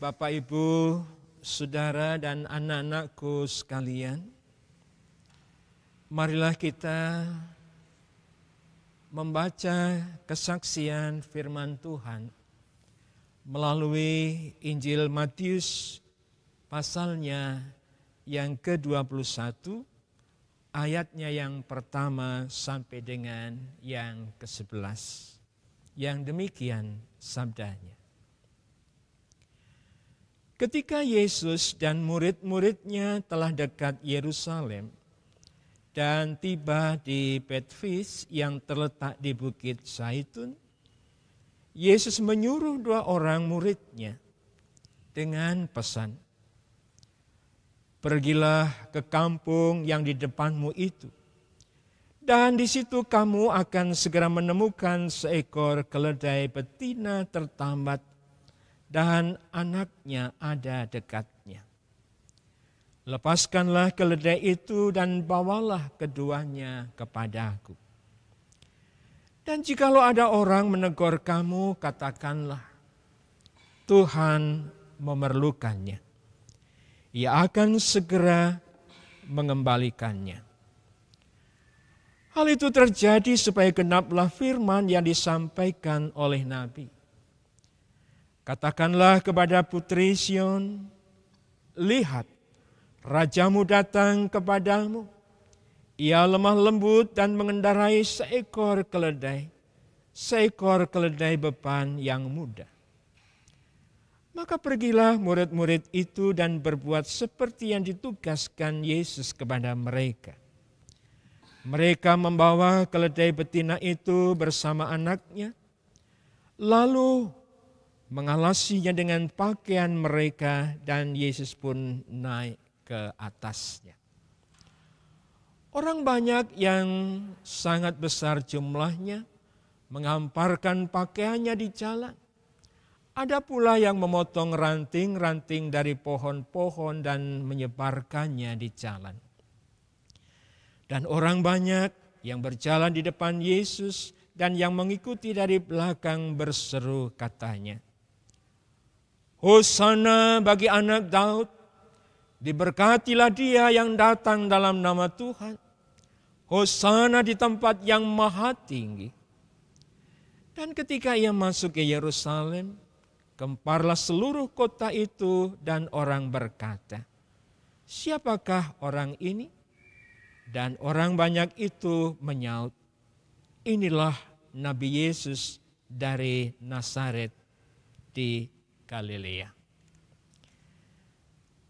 Bapak, Ibu, Saudara, dan anak-anakku sekalian, marilah kita membaca kesaksian firman Tuhan melalui Injil Matius pasalnya yang ke-21, ayatnya yang pertama sampai dengan yang ke-11. Yang demikian sabdanya. Ketika Yesus dan murid-muridnya telah dekat Yerusalem dan tiba di Betfage yang terletak di Bukit Zaitun, Yesus menyuruh 2 orang muridnya dengan pesan, "Pergilah ke kampung yang di depanmu itu, dan di situ kamu akan segera menemukan seekor keledai betina tertambat dan anaknya ada dekatnya. Lepaskanlah keledai itu dan bawalah keduanya kepadaku. Dan jikalau ada orang menegur kamu, katakanlah, Tuhan memerlukannya. Ia akan segera mengembalikannya." Hal itu terjadi supaya genaplah firman yang disampaikan oleh Nabi. "Katakanlah kepada putri Sion, lihat, rajamu datang kepadamu. Ia lemah lembut dan mengendarai seekor keledai beban yang muda." Maka pergilah murid-murid itu dan berbuat seperti yang ditugaskan Yesus kepada mereka. Mereka membawa keledai betina itu bersama anaknya, lalu mengalasinya dengan pakaian mereka, dan Yesus pun naik ke atasnya. Orang banyak yang sangat besar jumlahnya menghamparkan pakaiannya di jalan. Ada pula yang memotong ranting-ranting dari pohon-pohon dan menyebarkannya di jalan. Dan orang banyak yang berjalan di depan Yesus dan yang mengikuti dari belakang berseru katanya, "Hosana bagi anak Daud, diberkatilah dia yang datang dalam nama Tuhan. Hosana di tempat yang maha tinggi." Dan ketika ia masuk ke Yerusalem, gemparlah seluruh kota itu dan orang berkata, "Siapakah orang ini?" Dan orang banyak itu menyaut, "Inilah Nabi Yesus dari Nazaret di Galilea."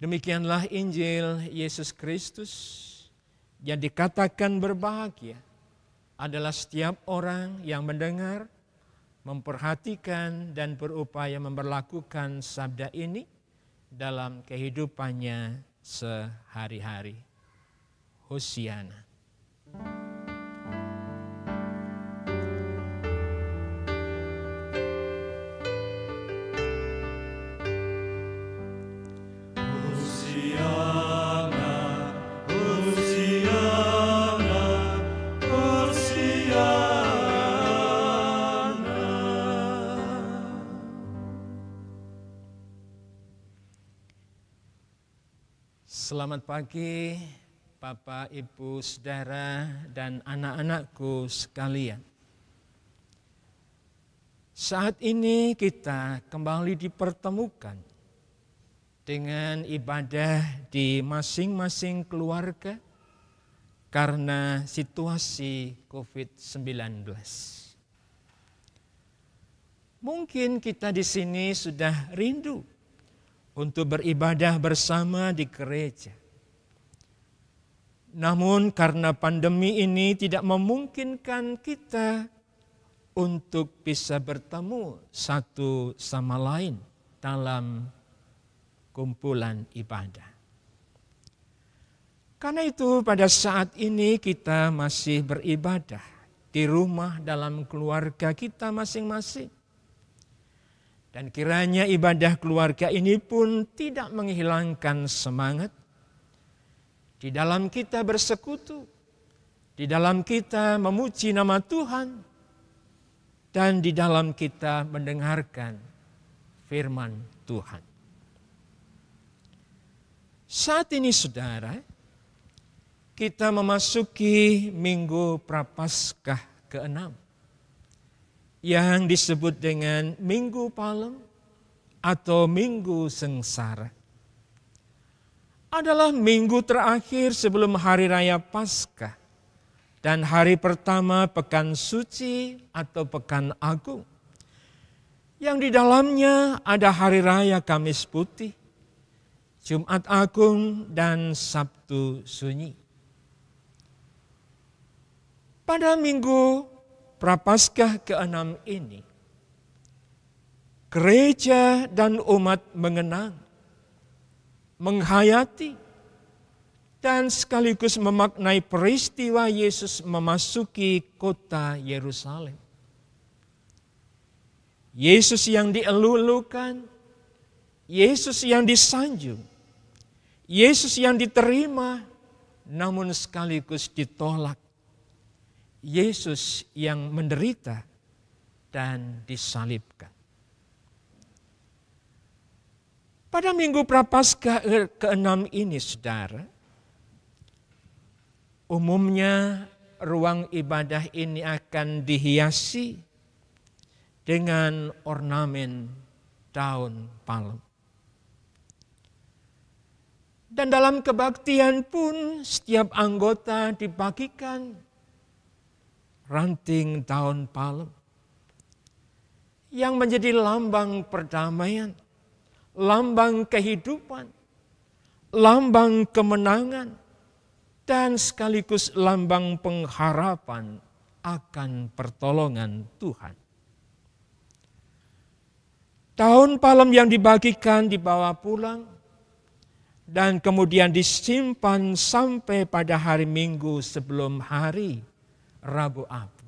Demikianlah Injil Yesus Kristus. Yang dikatakan berbahagia adalah setiap orang yang mendengar, memperhatikan, dan berupaya memperlakukan sabda ini dalam kehidupannya sehari-hari. Hosiana. Selamat pagi Bapak, Ibu, Saudara, dan anak-anakku sekalian. Saat ini kita kembali dipertemukan dengan ibadah di masing-masing keluarga karena situasi COVID-19. Mungkin kita di sini sudah rindu untuk beribadah bersama di gereja. Namun karena pandemi ini tidak memungkinkan kita untuk bisa bertemu satu sama lain dalam kumpulan ibadah. Karena itu pada saat ini kita masih beribadah di rumah dalam keluarga kita masing-masing. Dan kiranya ibadah keluarga ini pun tidak menghilangkan semangat di dalam kita bersekutu, di dalam kita memuji nama Tuhan, dan di dalam kita mendengarkan firman Tuhan. Saat ini saudara, kita memasuki Minggu Prapaskah ke-6 yang disebut dengan Minggu Palem atau Minggu Sengsara. Adalah minggu terakhir sebelum Hari Raya Paskah dan hari pertama Pekan Suci atau Pekan Agung, yang di dalamnya ada Hari Raya Kamis Putih, Jumat Agung, dan Sabtu Sunyi. Pada Minggu Prapaskah ke-6 ini, gereja dan umat mengenang, menghayati, dan sekaligus memaknai peristiwa Yesus memasuki kota Yerusalem. Yesus yang dielu-elukan, Yesus yang disanjung, Yesus yang diterima namun sekaligus ditolak, Yesus yang menderita dan disalibkan. Pada Minggu Prapaskah ke-6 ini, saudara, umumnya ruang ibadah ini akan dihiasi dengan ornamen daun palem. Dan dalam kebaktian pun setiap anggota dibagikan ranting daun palem yang menjadi lambang perdamaian, lambang kehidupan, lambang kemenangan, dan sekaligus lambang pengharapan akan pertolongan Tuhan. Daun palem yang dibagikan dibawa pulang dan kemudian disimpan sampai pada hari Minggu sebelum hari Rabu Abu.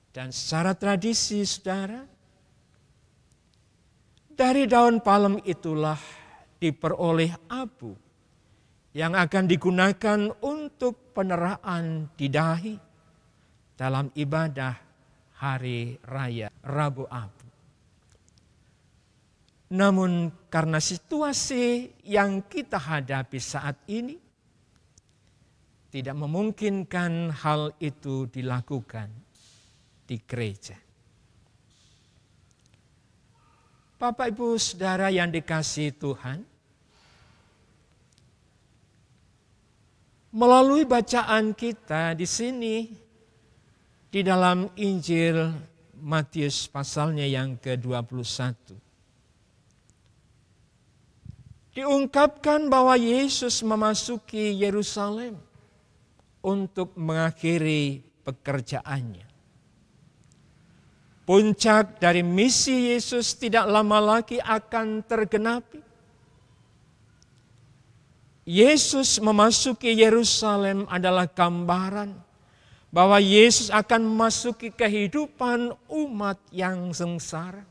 Dan secara tradisi, saudara, dari daun palem itulah diperoleh abu yang akan digunakan untuk peneraan di dahi dalam ibadah hari raya Rabu Abu. Namun karena situasi yang kita hadapi saat ini tidak memungkinkan hal itu dilakukan di gereja. Bapak, Ibu, Saudara yang dikasihi Tuhan, melalui bacaan kita di sini, di dalam Injil Matius pasalnya yang ke-21, diungkapkan bahwa Yesus memasuki Yerusalem untuk mengakhiri pekerjaannya. Puncak dari misi Yesus tidak lama lagi akan tergenapi. Yesus memasuki Yerusalem adalah gambaran bahwa Yesus akan memasuki kehidupan umat yang sengsara.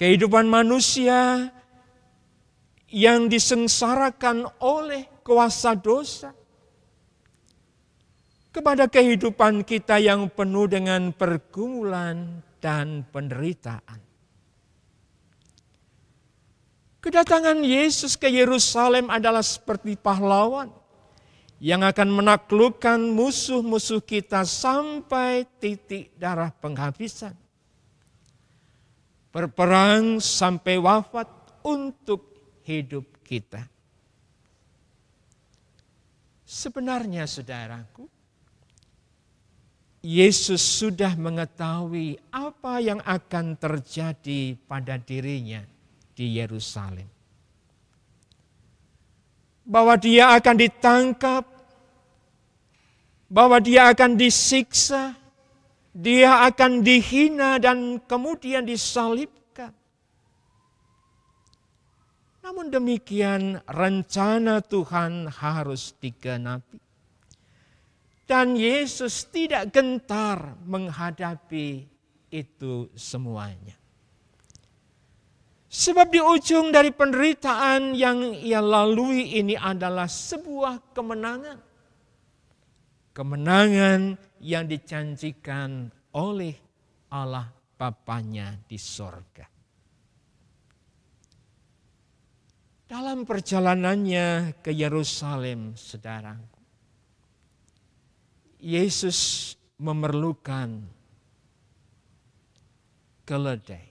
Kehidupan manusia yang disengsarakan oleh kuasa dosa, kepada kehidupan kita yang penuh dengan pergumulan dan penderitaan. Kedatangan Yesus ke Yerusalem adalah seperti pahlawan yang akan menaklukkan musuh-musuh kita sampai titik darah penghabisan. Berperang sampai wafat untuk hidup kita. Sebenarnya, saudaraku, Yesus sudah mengetahui apa yang akan terjadi pada dirinya di Yerusalem. Bahwa dia akan ditangkap, bahwa dia akan disiksa, dia akan dihina dan kemudian disalibkan. Namun demikian rencana Tuhan harus digenapi. Dan Yesus tidak gentar menghadapi itu semuanya. Sebab di ujung dari penderitaan yang ia lalui ini adalah sebuah kemenangan. Kemenangan yang dijanjikan oleh Allah Bapanya di sorga. Dalam perjalanannya ke Yerusalem, saudaraku, Yesus memerlukan keledai.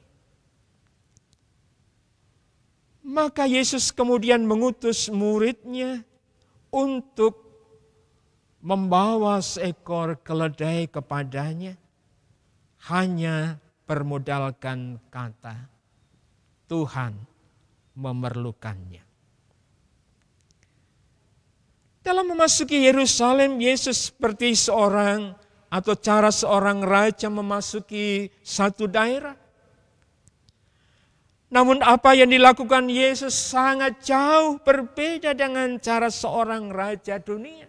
Maka Yesus kemudian mengutus muridnya untuk membawa seekor keledai kepadanya, hanya bermodalkan kata, Tuhan memerlukannya. Dalam memasuki Yerusalem, Yesus seperti seorang atau cara seorang raja memasuki satu daerah. Namun apa yang dilakukan Yesus sangat jauh berbeda dengan cara seorang raja dunia.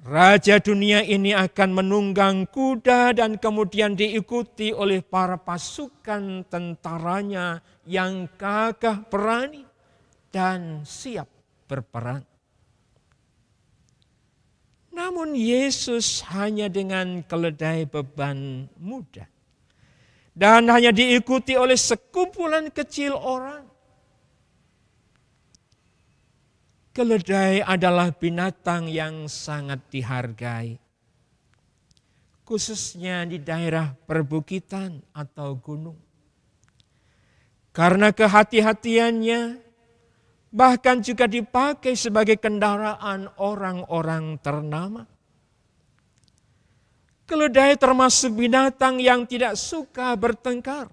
Raja dunia ini akan menunggang kuda dan kemudian diikuti oleh para pasukan tentaranya yang gagah berani dan siap berperang. Namun Yesus hanya dengan keledai beban muda dan hanya diikuti oleh sekumpulan kecil orang. Keledai adalah binatang yang sangat dihargai, khususnya di daerah perbukitan atau gunung. Karena kehati-hatiannya, bahkan juga dipakai sebagai kendaraan orang-orang ternama. Keledai termasuk binatang yang tidak suka bertengkar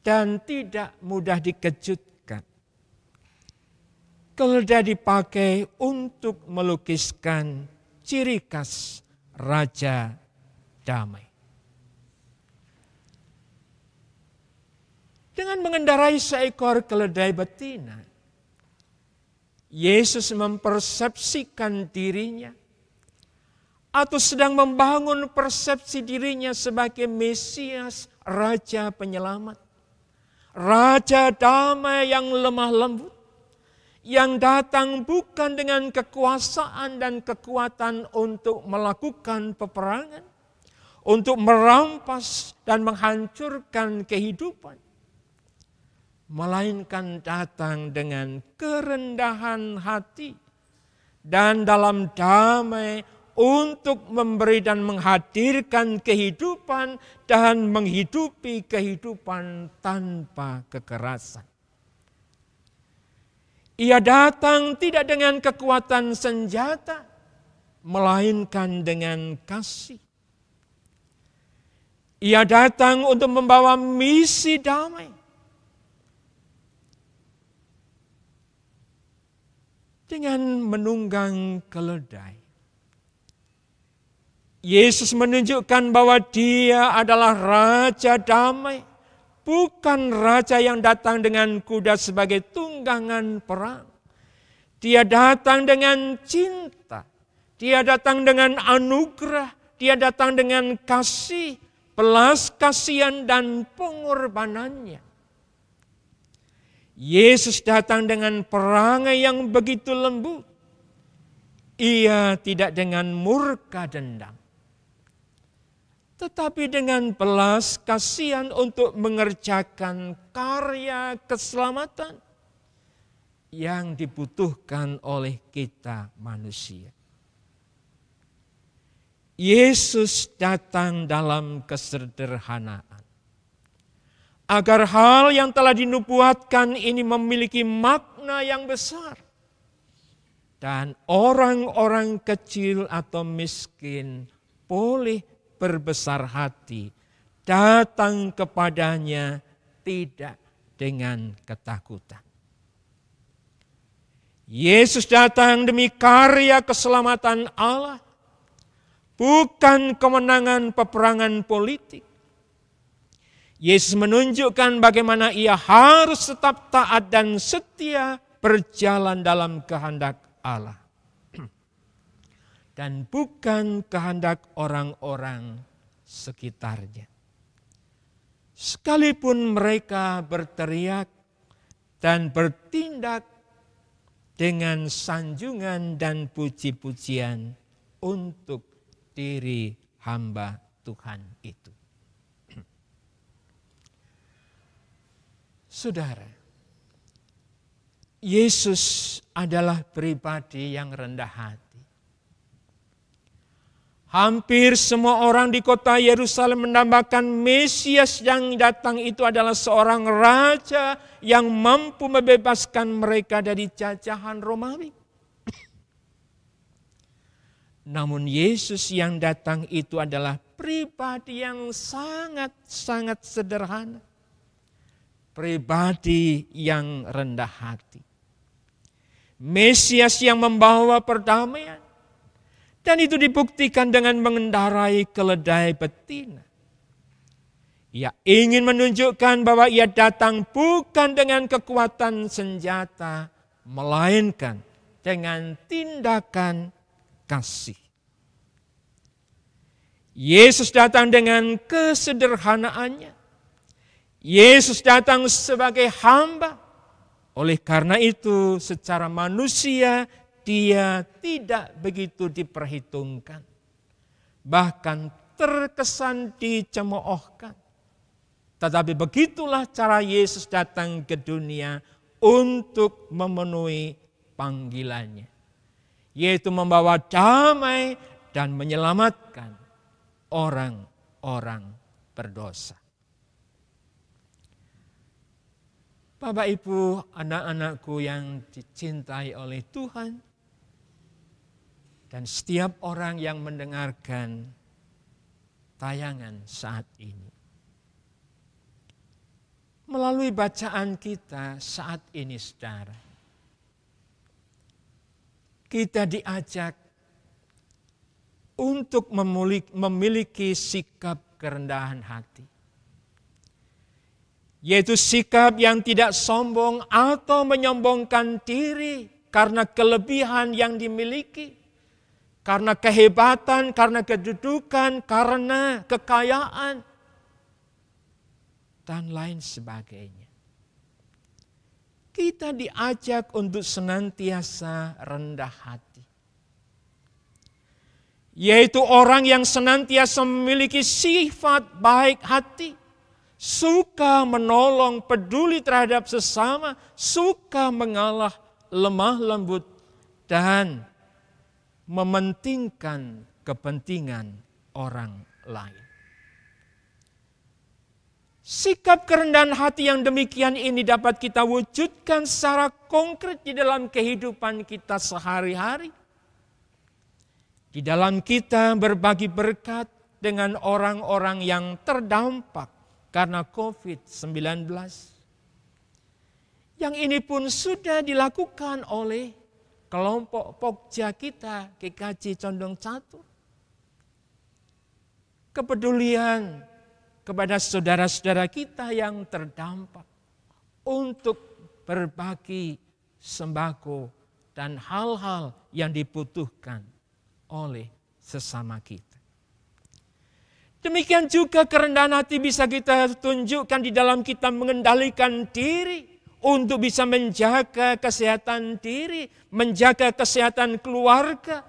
dan tidak mudah dikejutkan. Keledai dipakai untuk melukiskan ciri khas Raja Damai. Dengan mengendarai seekor keledai betina, Yesus mempersepsikan dirinya atau sedang membangun persepsi dirinya sebagai Mesias, Raja Penyelamat, Raja Damai yang lemah lembut, yang datang bukan dengan kekuasaan dan kekuatan untuk melakukan peperangan, untuk merampas dan menghancurkan kehidupan, melainkan datang dengan kerendahan hati dan dalam damai untuk memberi dan menghadirkan kehidupan dan menghidupi kehidupan tanpa kekerasan. Ia datang tidak dengan kekuatan senjata, melainkan dengan kasih. Ia datang untuk membawa misi damai. Dengan menunggang keledai, Yesus menunjukkan bahwa Dia adalah Raja Damai, bukan raja yang datang dengan kuda sebagai tunggangan perang. Dia datang dengan cinta, Dia datang dengan anugerah, Dia datang dengan kasih, belas kasihan dan pengorbanannya. Yesus datang dengan perangai yang begitu lembut. Ia tidak dengan murka dendam, tetapi dengan belas kasihan untuk mengerjakan karya keselamatan yang dibutuhkan oleh kita manusia. Yesus datang dalam kesederhanaan, agar hal yang telah dinubuatkan ini memiliki makna yang besar. Dan orang-orang kecil atau miskin boleh berbesar hati, datang kepadanya tidak dengan ketakutan. Yesus datang demi karya keselamatan Allah, bukan kemenangan peperangan politik. Yesus menunjukkan bagaimana ia harus tetap taat dan setia berjalan dalam kehendak Allah. Dan bukan kehendak orang-orang sekitarnya. Sekalipun mereka berteriak dan bertindak dengan sanjungan dan puji-pujian untuk diri hamba Tuhan itu. Saudara, Yesus adalah pribadi yang rendah hati. Hampir semua orang di kota Yerusalem menambahkan Mesias yang datang itu adalah seorang raja yang mampu membebaskan mereka dari jajahan Romawi. Namun Yesus yang datang itu adalah pribadi yang sangat-sangat sederhana. Pribadi yang rendah hati. Mesias yang membawa perdamaian. Dan itu dibuktikan dengan mengendarai keledai betina. Ia ingin menunjukkan bahwa ia datang bukan dengan kekuatan senjata, melainkan dengan tindakan kasih. Yesus datang dengan kesederhanaannya. Yesus datang sebagai hamba. Oleh karena itu, secara manusia, dia tidak begitu diperhitungkan. Bahkan terkesan dicemoohkan. Tetapi begitulah cara Yesus datang ke dunia untuk memenuhi panggilannya. Yaitu membawa damai dan menyelamatkan orang-orang berdosa. Bapak, Ibu, anak-anakku yang dicintai oleh Tuhan, dan setiap orang yang mendengarkan tayangan saat ini. Melalui bacaan kita saat ini, saudara, kita diajak untuk memiliki sikap kerendahan hati. Yaitu sikap yang tidak sombong atau menyombongkan diri karena kelebihan yang dimiliki. Karena kehebatan, karena kedudukan, karena kekayaan, dan lain sebagainya. Kita diajak untuk senantiasa rendah hati. Yaitu orang yang senantiasa memiliki sifat baik hati. Suka menolong, peduli terhadap sesama, suka mengalah, lemah lembut, dan mementingkan kepentingan orang lain. Sikap kerendahan hati yang demikian ini dapat kita wujudkan secara konkret di dalam kehidupan kita sehari-hari. Di dalam kita berbagi berkat dengan orang-orang yang terdampak karena COVID-19. Yang ini pun sudah dilakukan oleh kelompok Pokja kita, GKJ Condong Catur. Kepedulian kepada saudara-saudara kita yang terdampak untuk berbagi sembako dan hal-hal yang dibutuhkan oleh sesama kita. Demikian juga kerendahan hati bisa kita tunjukkan di dalam kita mengendalikan diri untuk bisa menjaga kesehatan diri, menjaga kesehatan keluarga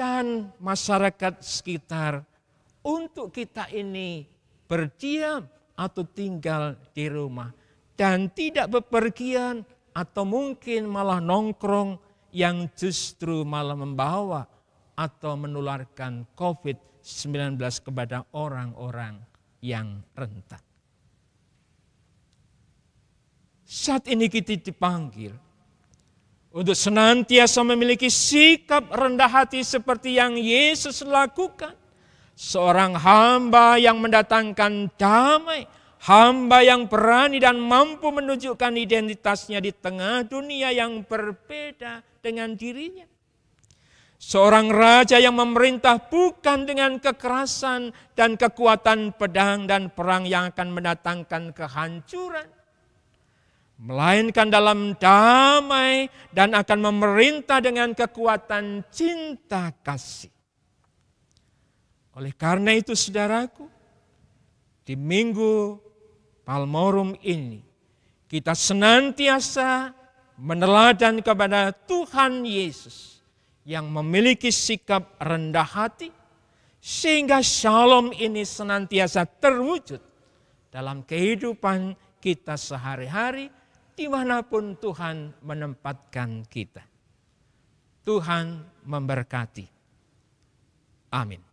dan masyarakat sekitar untuk kita ini berdiam atau tinggal di rumah dan tidak bepergian atau mungkin malah nongkrong yang justru malah membawa atau menularkan COVID-19 kepada orang-orang yang rentan. Saat ini kita dipanggil untuk senantiasa memiliki sikap rendah hati seperti yang Yesus lakukan. Seorang hamba yang mendatangkan damai, hamba yang berani dan mampu menunjukkan identitasnya di tengah dunia yang berbeda dengan dirinya. Seorang raja yang memerintah bukan dengan kekerasan dan kekuatan pedang dan perang yang akan mendatangkan kehancuran. Melainkan dalam damai dan akan memerintah dengan kekuatan cinta kasih. Oleh karena itu saudaraku, di Minggu Palmorum ini kita senantiasa meneladan kepada Tuhan Yesus yang memiliki sikap rendah hati sehingga shalom ini senantiasa terwujud dalam kehidupan kita sehari-hari, dimanapun Tuhan menempatkan kita. Tuhan memberkati. Amin.